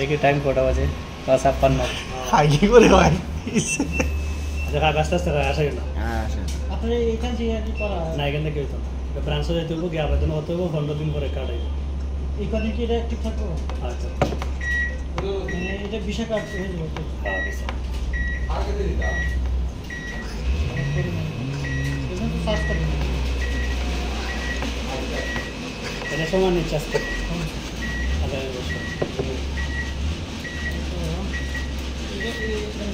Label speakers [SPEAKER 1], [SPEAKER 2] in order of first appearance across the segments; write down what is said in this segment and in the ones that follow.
[SPEAKER 1] দেখি টাইম কটা বাজে 56
[SPEAKER 2] খাই কি করে ভাই
[SPEAKER 1] আচ্ছা আস্তে আস্তে আসা গেল
[SPEAKER 3] হ্যাঁ আসে
[SPEAKER 4] আপনার এখান থেকে কি করা
[SPEAKER 1] না এখান থেকে হইতো না ব্রাঞ্চে যাইতে হইব গিয়ে আবেদন করতে হইব 15 দিন পরে কার্ড আইব
[SPEAKER 4] এই কদিন কি এটা ঠিক থাকবো
[SPEAKER 1] আচ্ছা
[SPEAKER 4] মানে এটা ভিসা কার্ড হয়ে যাবে তো
[SPEAKER 1] হ্যাঁ বেশি
[SPEAKER 4] এখন তো সার্চ করবেন
[SPEAKER 1] এটা সময় নিচ্ছে আজকে আগামী বছর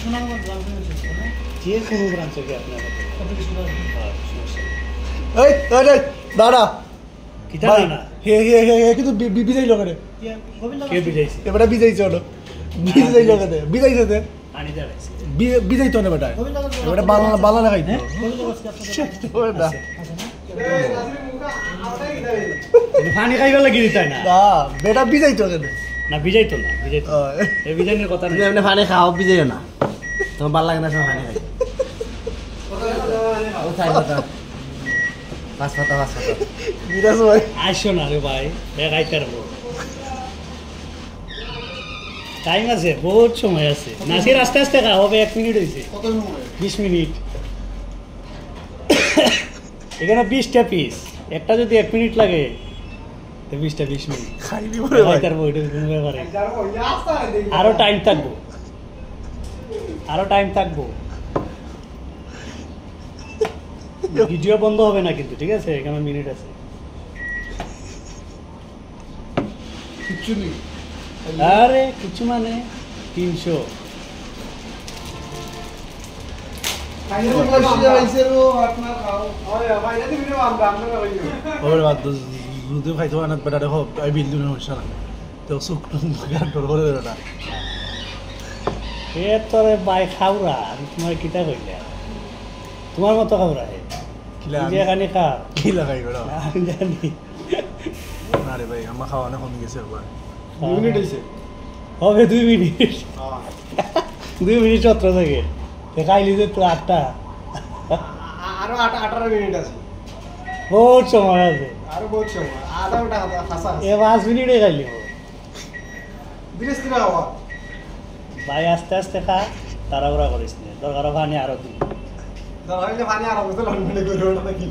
[SPEAKER 4] সুনামগঞ্জ ব্রাঞ্চে হচ্ছে না
[SPEAKER 1] যে কোনো ব্রাঞ্চে গিয়ে আপনার
[SPEAKER 4] কত কিছু করা
[SPEAKER 1] হ্যাঁ সমস্যা নেই।
[SPEAKER 2] এই এই দাদা
[SPEAKER 1] কিতা
[SPEAKER 2] ভাই
[SPEAKER 1] না
[SPEAKER 2] হে হে হে হে কিন্তু বিজাই লোকের
[SPEAKER 4] গোবিন্দ
[SPEAKER 1] কে বিজাইছে
[SPEAKER 2] এবারে বিজাইছে ওটা বিজাই লোকের বিজাইছে দে
[SPEAKER 1] আনি দাঁড়াইছে
[SPEAKER 2] বিজাই তো না বেটা
[SPEAKER 4] গোবিন্দ
[SPEAKER 2] এবারে বালা বালা না খাইতে
[SPEAKER 4] গোবিন্দ
[SPEAKER 2] ওরে না
[SPEAKER 1] পানি খাইবার লাগি দিতাই না
[SPEAKER 2] না বেটা বিজাই তো কেন
[SPEAKER 1] না বিজাইতো না বিজাইতো এই বিজাইনের কথা
[SPEAKER 3] তুমি
[SPEAKER 1] না
[SPEAKER 3] এমনি পানি খাও বিজেও না তোমার ভালো লাগে না সময় পানি খাই ও খাই কথা পাঁচ পাতা
[SPEAKER 2] বিরাজ ভাই
[SPEAKER 1] আসো না রে ভাই দেখাইতে পারবো টাইম আছে বহুত সময় আছে নাসির আস্তে আস্তে খা হবে 1 মিনিট হয়েছে 20 মিনিট এখানে 20টা পিস একটা যদি 1 মিনিট লাগে তো 20টা 20 মিনিট
[SPEAKER 2] খাইবি বলে ভাই
[SPEAKER 1] দেখাইতে পারবো এটা কোনো ব্যাপারে আরো টাইম থাকবো ভিডিও বন্ধ হবে না কিন্তু ঠিক আছে এখানে মিনিট আছে
[SPEAKER 2] কিছু নেই
[SPEAKER 1] আরে কিছু মানে 300
[SPEAKER 2] ওরে বাদ দুধ খাইতে হয় না বেটা দেখো এই বিল দিন হইছে না তো সুখ গান্টর করে দেবে না
[SPEAKER 1] এ তোরে বাই খাওরা আমি তোমার কিতা কইলে তোমার মতো খাওরা
[SPEAKER 2] কিলা
[SPEAKER 1] যে এখানে খা
[SPEAKER 2] কি লাগাই বেটা
[SPEAKER 1] আমি জানি
[SPEAKER 2] না রে ভাই আমার খাওয়া না কমে গেছে একবার
[SPEAKER 1] মিনিট হয়েছে হবে 2 মিনিট 2 মিনিট 17 থেকে দেখাইলি যে তো 8টা
[SPEAKER 5] আরো 18 মিনিট আছে
[SPEAKER 1] বহুত সময় আছে
[SPEAKER 5] আরো বহুত সময় আধা ঘন্টা হাসা
[SPEAKER 1] এ 5 মিনিটে খাইলি
[SPEAKER 5] ধীরে ধীরে হওয়া
[SPEAKER 1] ভাই আস্তে আস্তে খা তাড়াহুড়া করিস না দরকার পানি আরো দিন
[SPEAKER 5] ধরলে পানি আর অবস্থা লন্ডনে করে ওটা নাকি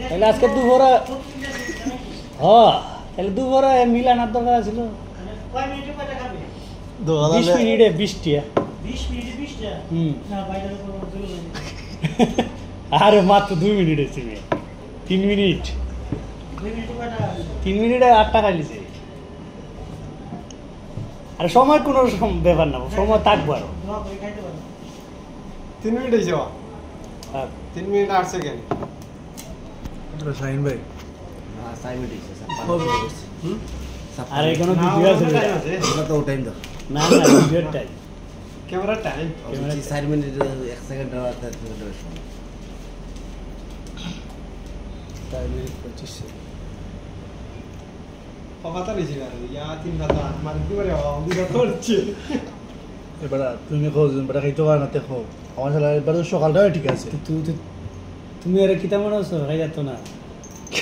[SPEAKER 1] তাহলে আজকে দুপুরে তাহলে দুপুরে মিলানোর দরকার ছিল
[SPEAKER 4] কয় মিনিটে কয়টা খাবে
[SPEAKER 1] 20 মিনিটে 20টা
[SPEAKER 4] 20 মিনিটে 20টা না বাইরে কোনো জল নেই
[SPEAKER 1] আরে মাত্র 2 মিনিট হয়েছে 3 মিনিট
[SPEAKER 4] 2 মিনিটে কয়টা
[SPEAKER 1] 3 মিনিটে 8টা খাইলিছে আর সময় কোনো ব্যাপার না সময় থাকবো আরো
[SPEAKER 4] ধোয়া করে খাইতে পারো
[SPEAKER 5] 3 মিনিট হইছে
[SPEAKER 1] হ্যাঁ
[SPEAKER 5] 3 মিনিট 8 সেকেন্ড
[SPEAKER 2] সাইন ভাই
[SPEAKER 3] সাইড হইছে
[SPEAKER 1] আর এখানে ভিডিও আছে
[SPEAKER 3] এটা তো টাইম দাও
[SPEAKER 1] না না ভিডিওর time
[SPEAKER 5] camera time
[SPEAKER 3] 4 minute 1 second আর 3 মিনিট
[SPEAKER 5] কথা নিছি না ইয়া 3 কথা মানে কি করে দুটো করছে
[SPEAKER 2] এবার তুমি খোঁজ বেটা খাইতে পার না দেখো আমার সাথে এবার সকালটা ঠিক আছে
[SPEAKER 1] তুমি আরে কিতা মনে হচ্ছে খাই যেত না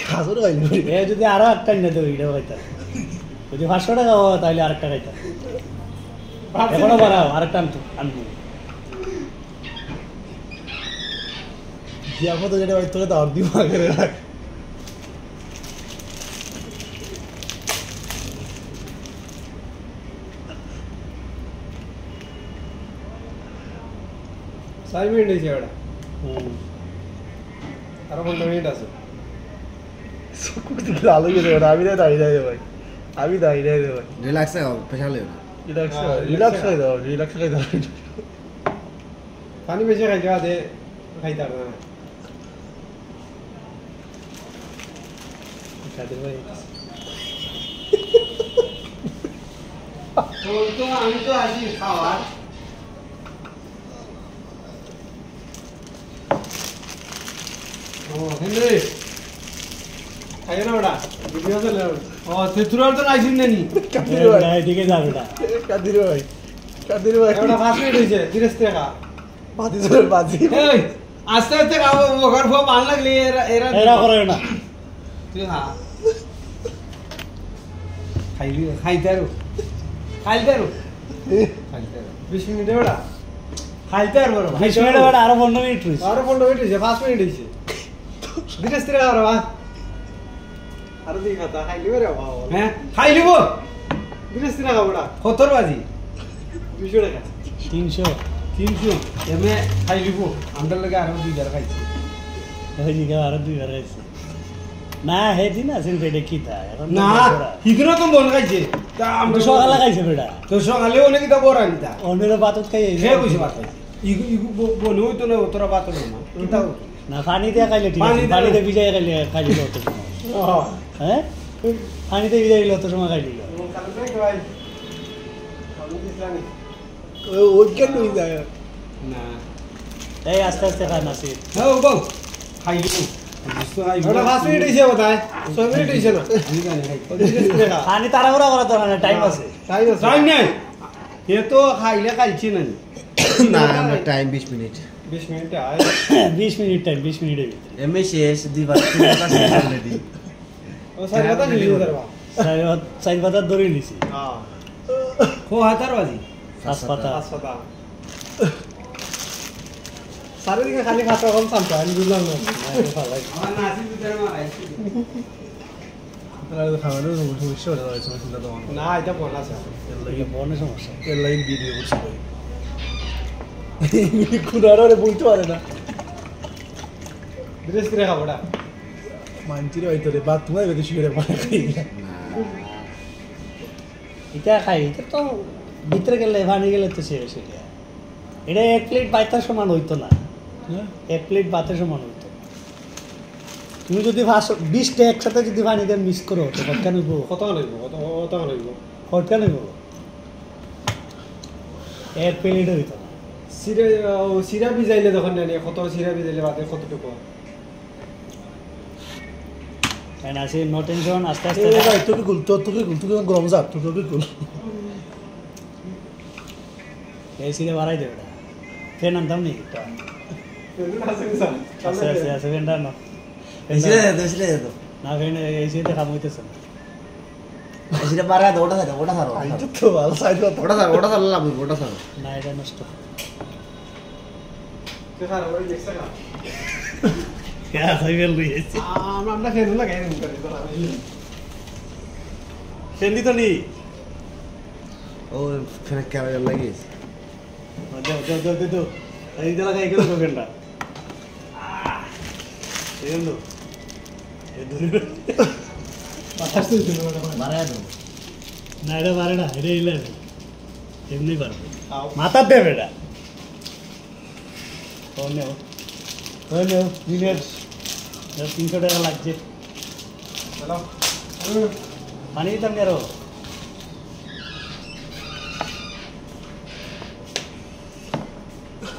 [SPEAKER 2] খাজর খাইলি
[SPEAKER 1] এ যদি আরো একটা নিয়ে দেবো এটাও খাইতাম যদি 500 টাকা হয় তাহলে আরেকটা খাইতাম এখনো বাড়াও আরেকটা আনবো
[SPEAKER 2] দিয়া মতো যেটা তোকে তো আর দিব আগে রাখ
[SPEAKER 5] সাইড মিনিট হইছে ওটা আরো 15 মিনিট আছে
[SPEAKER 2] আলো গেছে আমি দাঁড়িয়ে যাই ভাই আমি দাঁড়িয়ে যাই ভাই
[SPEAKER 3] রিল্যাক্স হও পেশাল হও
[SPEAKER 2] রিল্যাক্স হয়ে দাও রিল্যাক্স হয়ে দাও
[SPEAKER 5] পানি বেশি খাই যাওয়া দে খাইতে পারবে না
[SPEAKER 1] কাদের ভাই
[SPEAKER 5] তো আমি তো আসি খাওয়ার ও হেনরি খাইও না ওটা ভিডিও চলে ও তেতুরাল তো আইছিস না নি
[SPEAKER 2] কাদির ভাই
[SPEAKER 1] এদিকে যাবে না
[SPEAKER 2] কাদির ভাই কাদির ভাই
[SPEAKER 5] ওটা 5 মিনিট হইছে ধীরে ধীরে খা
[SPEAKER 2] বাজি চলে বাজি
[SPEAKER 5] এই আস্তে আস্তে খাও ওখান ফো মান লাগলে এরা
[SPEAKER 1] এরা করে না
[SPEAKER 5] তুই খা খাইতে আরো 20 মিনিটে ওটা খাইতে আর বড়
[SPEAKER 1] 20 মিনিট বাট আরো 15 মিনিট রইছে
[SPEAKER 5] আরো 15 মিনিট হয়েছে 5 মিনিট হয়েছে ধীরে স্থিরে খাও বা আরো দিই খাতা খাইলি রে বাবা হ্যাঁ খাই লিব ধীরে স্থিরে খাও ওটা কত বাজি 200 টাকা
[SPEAKER 1] 300
[SPEAKER 5] এমে খাই লিব আমাদের লাগে আরো 2 টাকা খাইছি
[SPEAKER 1] ওই দিকে আরো 2 বার আছে না হেদি না সিন পেটে কি তা এখন
[SPEAKER 5] না হিদরো তো মন খাইছে তা
[SPEAKER 1] আমরা
[SPEAKER 5] আমরা
[SPEAKER 1] সকালে খাইছে বেটা
[SPEAKER 5] তো সকালে অনেক তা বড় আনিতা
[SPEAKER 1] অন্যের বাতত খাই
[SPEAKER 5] হে কইছে বাত ইগু ইগু বনু তো না তোরা বাত না কিতা
[SPEAKER 1] না পানি দিয়ে খাইলে ঠিক আছে পানিতে ভিজাই খাইলে খাইলে তো হ্যাঁ পানিতে ভিজাই গেলে তো সময় খাইলি
[SPEAKER 2] ওই কেন হয়ে যায়
[SPEAKER 5] না
[SPEAKER 1] এই আস্তে আস্তে খান আসি
[SPEAKER 5] হ্যাঁ বল খাই লিব ওটা 5 মিনিট হইছে বোধহয় 6 মিনিট হইছে না
[SPEAKER 1] পানি তাড়াহুড়া করা তো না টাইম আছে
[SPEAKER 5] টাইম নাই এ তো খাইলে খাইছি না
[SPEAKER 3] না আমরা টাইম 20 মিনিট
[SPEAKER 5] 20 মিনিট আয়
[SPEAKER 1] 20 মিনিট টাইম 20 মিনিটের ভিতরে
[SPEAKER 3] এমএ শেষ দিবার শেষ অলরেডি
[SPEAKER 5] ও সারি কথা নিয়ে যাবা
[SPEAKER 1] চার পাতা ধরে নিছি
[SPEAKER 5] হ্যাঁ কো হাতার বাজি
[SPEAKER 1] 5 পাতা
[SPEAKER 5] হাসপাতাল সারি দিকে খালি খাতা কম শান্ত আমি বুঝলাম না আমার নাসি ভিতরে মারাইছি
[SPEAKER 2] তাহলে খাওয়ানোর সমস্যা হয়ে যাচ্ছে চিন্তা তো
[SPEAKER 5] না এটা বল আছে
[SPEAKER 1] এটা বড় সমস্যা
[SPEAKER 2] এর লাইন ভিডিও করছি ভাই কুনারে বলতে পারে না
[SPEAKER 5] ধীরে স্থিরে খাবোটা
[SPEAKER 2] মানচিরে হয়তো রে বাত তোমায় বেশি শুয়ে পারে
[SPEAKER 1] এটা খাই এটা তো ভিতরে গেলে পানি গেলে তো শেষ হয়ে যায় এটা 1 প্লেট ভাতের সমান হইতো না 1 প্লেট ভাতের সমান হইতো তুমি যদি 20টা একসাথে যদি পানি দিয়ে মিক্স করো তো কেন হইব
[SPEAKER 5] কত লইব কত লইব
[SPEAKER 1] কেন হইব 1 প্লেট হইতো না
[SPEAKER 5] সিরা ভিজাইলে তখন নেই কত সিরা ভিজাইলে বাদে কতটুকু
[SPEAKER 1] এন্ড আসি নো টেনশন আস্তে আস্তে
[SPEAKER 2] তোকে গুল তোকে গরম যা তোকে গুল
[SPEAKER 1] এই সিরে বাড়াই দেবে না ফেন আনতাম নি একটা আস্তে আস্তে আস্তে ফেনটা না
[SPEAKER 3] এসিরে দে
[SPEAKER 1] না ফেন এই সিরে কাম হইতেছে না
[SPEAKER 3] এসিরে মারা দে ওটা ছাড়ো
[SPEAKER 2] আইতো তো ভালো সাইড
[SPEAKER 3] ওটা ছাড়ো লাভ ওটা ছাড়ো
[SPEAKER 1] না এটা নষ্ট
[SPEAKER 5] কে খারাপ ওই দেখছ না
[SPEAKER 1] क्या साइवेल রইছে
[SPEAKER 5] আমরা ফের লাগাই নি করে
[SPEAKER 1] ফেন্দি তো নি
[SPEAKER 3] ও ফের ক্যামেরা লাগিয়েছে
[SPEAKER 1] দাও এই জায়গা লাগাই গেল ফেনটা এই লো এই ধরে
[SPEAKER 5] বাতাস তো ছিল না
[SPEAKER 3] মারা দাও
[SPEAKER 1] না এটা পারে না এটা ইলে এমনি পারবে
[SPEAKER 5] আও
[SPEAKER 1] মাথা দেবে এটা ও মিনিট 300 টাকা লাগছে
[SPEAKER 5] চলো
[SPEAKER 1] পানি দিতাম আরো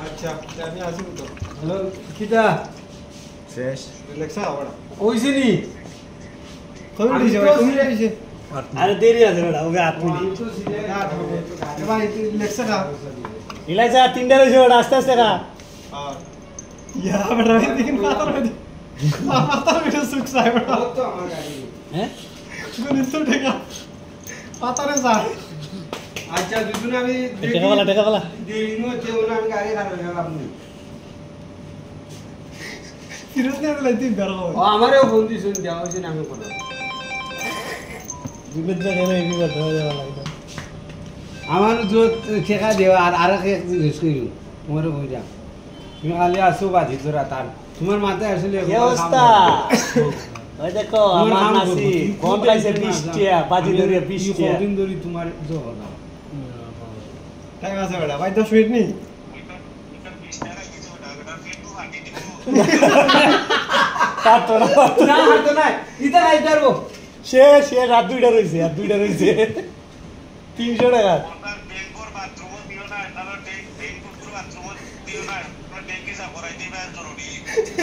[SPEAKER 5] আচ্ছা আমি আসি তো হ্যালো কিটা
[SPEAKER 3] শেষ
[SPEAKER 5] লেখা আওড়া ওইছে নি কবে দিছে কবে দিছে
[SPEAKER 1] আরে দেরি আছে বেটা ওকে 8 মিনিট
[SPEAKER 5] ভাই লেখা খা
[SPEAKER 1] ইলাইছে 3টা রইছে ওটা আস্তে আস্তে খা
[SPEAKER 5] ইয়া বেটা দেখেন পাতার ভিতরে সুখ চাই বেটা তো আমার গাড়ি
[SPEAKER 1] হ্যাঁ
[SPEAKER 5] গুনিস তো টাকা পাতারে যায় আচ্ছা দুজনে আমি
[SPEAKER 1] টাকা वाला
[SPEAKER 5] দিইনো যেওনা আমি গাড়ি খারাপ হয়ে গেলাম নি ফিরত নিয়ে লাইতে বের হও আমারও ফোন দিছুন দেওয়া হইছে না আমি করব
[SPEAKER 1] দুবেদ জায়গায় এই বিবাদ হয়ে যাওয়া লাগবে
[SPEAKER 5] আমার जो ठेका देवा আর এক জিনিস কইরু তোমারে কইরা তুমি খালি আসো বাজি তোরা তার তোমার মাথায় আসলে
[SPEAKER 1] কি অবস্থা ওই দেখো আমার নাসি কোন খাইছে 20 টিয়া বাজি ধরে 20 টিয়া
[SPEAKER 5] দিন ধরে তোমার জো না টাইম আছে বেটা ভাই 10 মিনিট নেই
[SPEAKER 1] কাটো
[SPEAKER 5] না হারতো না ইতা নাই পারবো
[SPEAKER 1] সে রাত 2টা রইছে আর 2টা রইছে 300 টাকা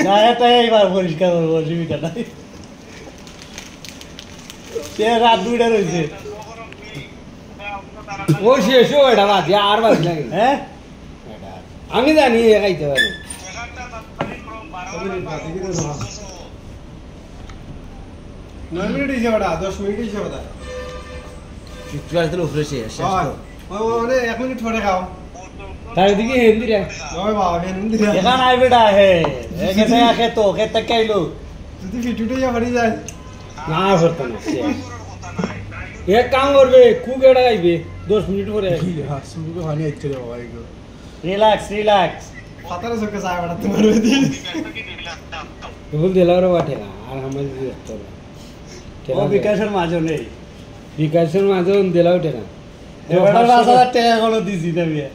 [SPEAKER 1] না এটাই এবার পরিষ্কার করবো জীবিকা নাই সে রাত 2টা রইছে
[SPEAKER 5] ও শেষ ও এটা বাজি আর বাজি লাগে
[SPEAKER 1] হ্যাঁ
[SPEAKER 5] আমি জানি এ খাইতে পারি 9 মিনিট হিসেবে 10 মিনিট হিসেবে
[SPEAKER 3] চুয়ার দিলে উপরে শেষ শেষ
[SPEAKER 5] হয়
[SPEAKER 3] তো।
[SPEAKER 5] ওই ওরে 1 মিনিট পরে খাও
[SPEAKER 6] তাই দিকে হিন্দি রে
[SPEAKER 5] ওই বাবা হিন্দি
[SPEAKER 1] এখান আই বেটা হে এখানে আকে তো খেতে কাইলো
[SPEAKER 5] যদি ফিটুটে যা বাড়ি যায়
[SPEAKER 6] না করতে না এক কাম করবে কুক এটা গাইবে 10 মিনিট পরে আইবে
[SPEAKER 2] হ্যাঁ সুন্দর হানি আইছে রে বাবা এগুলো
[SPEAKER 1] রিল্যাক্স
[SPEAKER 5] পাতারে চোখে চায় বাড়া তোমার ওদি
[SPEAKER 6] বল দিলার বাটে না আর আমার দিয়ে তো
[SPEAKER 1] ও বিকাশের মাঝে নেই
[SPEAKER 6] বিকাশের মাঝে দিলাও টেনা
[SPEAKER 1] এবারে 5000 টাকা কোনো দিছি না বিয়ে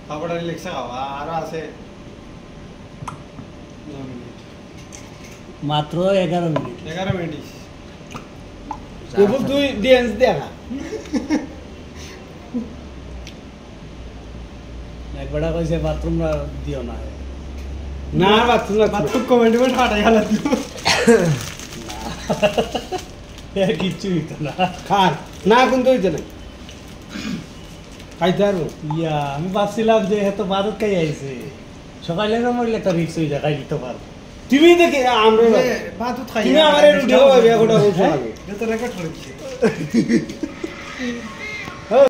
[SPEAKER 5] খাবারটা লেখা খাও আর আছে 9 মিনিট
[SPEAKER 1] মাত্র 11 মিনিট
[SPEAKER 5] 11 মিনিট
[SPEAKER 6] বল তুই ড্যান্স দেখা
[SPEAKER 1] একবারটা কইছে বাথরুম দিও না
[SPEAKER 6] না বাথরুম না
[SPEAKER 5] বাথরুম কমেন্টমেন্ট হাটাই গেল
[SPEAKER 1] এর কিচ্ছু হইতো না
[SPEAKER 6] খান না কিন্তু হইতে না খাইতে পারবো
[SPEAKER 1] ইয়া আমি ভাবছিলাম যে এত বাদত খাই আইছে সকালে মরলে একটা রিক্স হয়ে যায় খাই দিতে পারবো
[SPEAKER 6] তুমি দেখে আমরা
[SPEAKER 5] বাতুত খাই
[SPEAKER 6] তুমি আমারে রুটি খাওয়াবে একটা বলছো আগে
[SPEAKER 5] এটা তো রেকর্ড করেছি